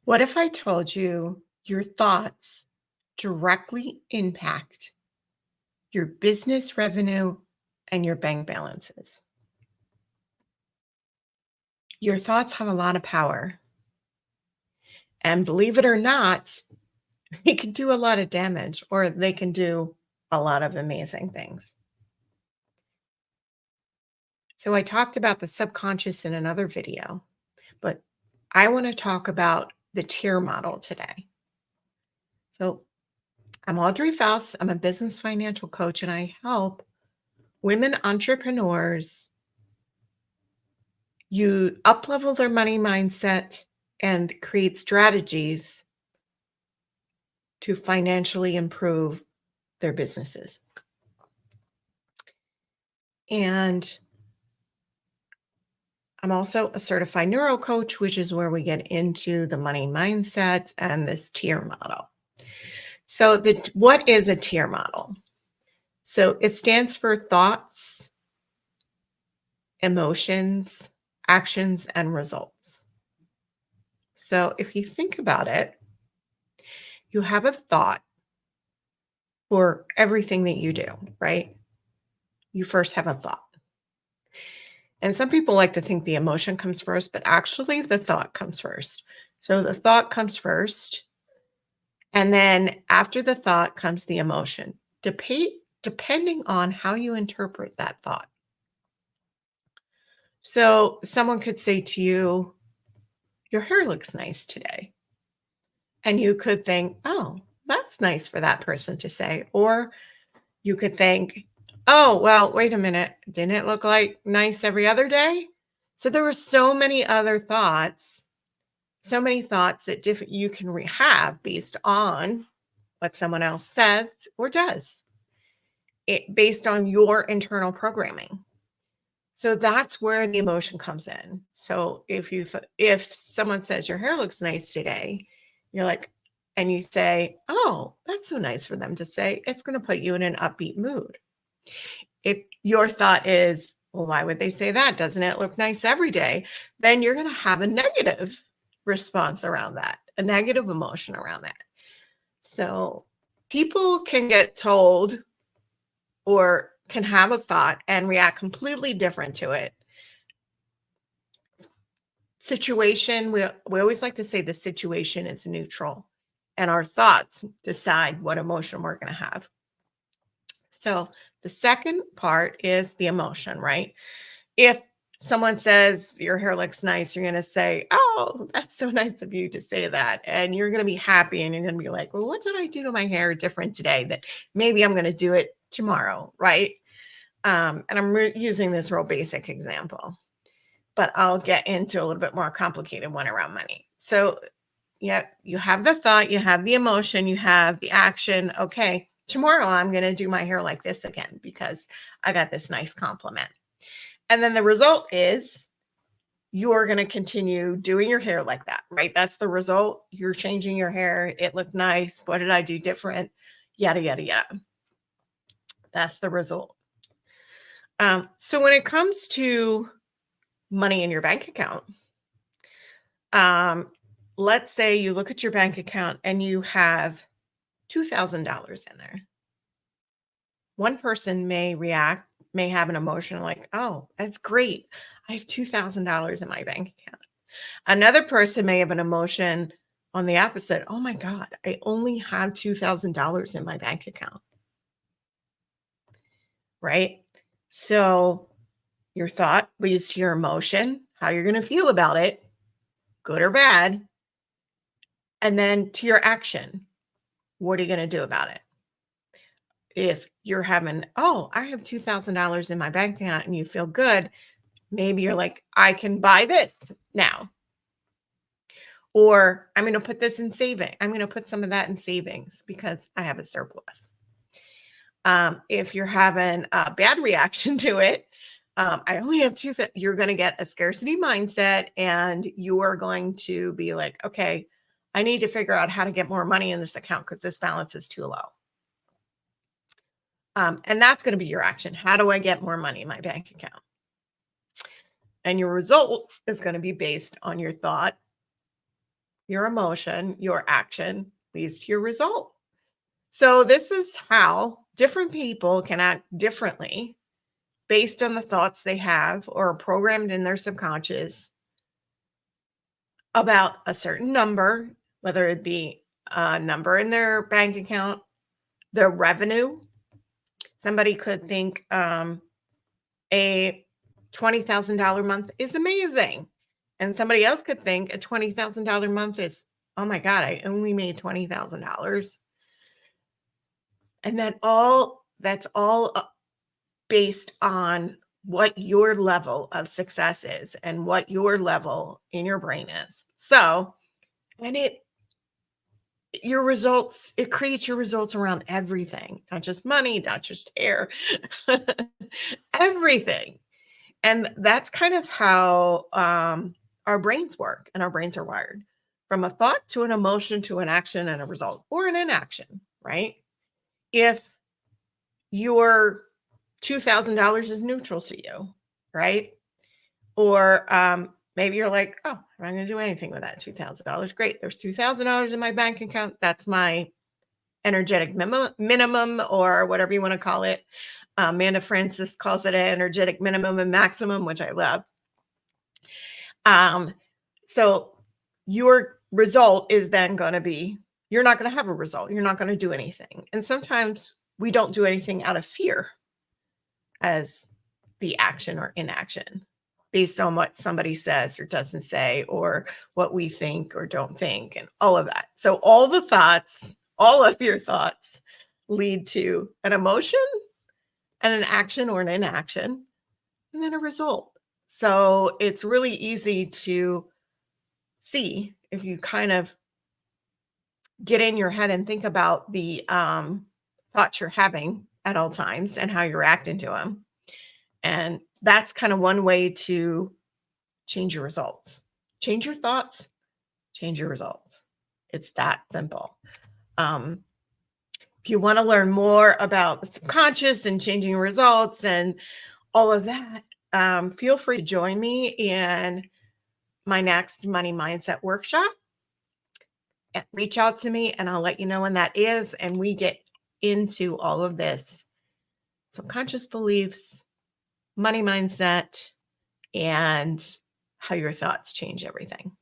What if I told you your thoughts directly impact your business revenue and your bank balances? Your thoughts have a lot of power. And believe it or not, they can do a lot of damage or they can do a lot of amazing things. So, I talked about the subconscious in another video, but I want to talk about the tier model today. So, I'm Audrey Faust. I'm a business financial coach and I help women entrepreneurs you uplevel their money mindset and create strategies to financially improve their businesses. And I'm also a certified neuro coach, which is where we get into the money mindset and this tier model. So, what is a tier model? So, it stands for thoughts, emotions, actions, and results. So, if you think about it, you have a thought for everything that you do, right? You first have a thought. And some people like to think the emotion comes first, but actually the thought comes first. So the thought comes first. And then after the thought comes the emotion, depending on how you interpret that thought. So someone could say to you, your hair looks nice today. And you could think, oh, that's nice for that person to say. Or you could think, oh, well, wait a minute. Didn't it look like nice every other day? So there were so many other thoughts, so many thoughts that you can have based on what someone else says or does, based on your internal programming. So that's where the emotion comes in. So if someone says your hair looks nice today, you're like, and you say, oh, that's so nice for them to say, it's going to put you in an upbeat mood. If your thought is, well, why would they say that? Doesn't it look nice every day? Then you're going to have a negative response around that, a negative emotion around that. So people can get told or can have a thought and react completely different to it. Situation, we always like to say the situation is neutral and our thoughts decide what emotion we're going to have. So the second part is the emotion, right? If someone says your hair looks nice, you're going to say, oh, that's so nice of you to say that. And you're going to be happy and you're going to be like, well, what did I do to my hair different today that maybe I'm going to do it tomorrow, right? And I'm using this real basic example, but I'll get into a little bit more complicated one around money. So yeah, you have the thought, you have the emotion, you have the action. Okay, tomorrow I'm going to do my hair like this again because I got this nice compliment. And then the result is you're going to continue doing your hair like that, right? That's the result. You're changing your hair. It looked nice. What did I do different? Yada, yada, yada. That's the result. So when it comes to money in your bank account, let's say you look at your bank account and you have $2,000 in there. One person may have an emotion like, oh, that's great. I have $2,000 in my bank account. Another person may have an emotion on the opposite. Oh my God, I only have $2,000 in my bank account. Right? So your thought leads to your emotion, how you're going to feel about it, good or bad. And then to your action, what are you going to do about it? If you're having, oh, I have $2,000 in my bank account and you feel good, maybe you're like, I can buy this now. Or I'm going to put this in saving. I'm going to put some of that in savings because I have a surplus. If you're having a bad reaction to it, I only have you're going to get a scarcity mindset and you are going to be like, okay, I need to figure out how to get more money in this account because this balance is too low. And that's going to be your action. How do I get more money in my bank account? And your result is going to be based on your thought, your emotion, your action leads to your result. So, this is how different people can act differently based on the thoughts they have or are programmed in their subconscious about a certain number, whether it be a number in their bank account, their revenue. Somebody could think a $20,000 month is amazing. And somebody else could think a $20,000 month is, oh my God, I only made $20,000. And that's all based on what your level of success is and what your level in your brain is. So, and your results, it creates your results around everything, not just money, not just hair, everything. And that's kind of how our brains work and our brains are wired, from a thought to an emotion to an action and a result or an inaction, right? If your $2,000 is neutral to you, right? Or maybe you're like, oh, I'm not going to do anything with that $2,000. Great. There's $2,000 in my bank account. That's my energetic minimum, or whatever you want to call it. Amanda Francis calls it an energetic minimum and maximum, which I love. So your result is then going to be, you're not going to have a result. You're not going to do anything. And sometimes we don't do anything out of fear as the action or inaction, based on what somebody says or doesn't say, or what we think or don't think, and all of that. So all the thoughts, all of your thoughts lead to an emotion and an action or an inaction, and then a result. So it's really easy to see if you kind of get in your head and think about the thoughts you're having at all times and how you're reacting to them. And that's kind of one way to change your results. Change your thoughts, change your results. It's that simple. If you want to learn more about the subconscious and changing results and all of that, feel free to join me in my next money mindset workshop. Reach out to me and I'll let you know when that is. And we get into all of this subconscious beliefs, money mindset, and how your thoughts change everything.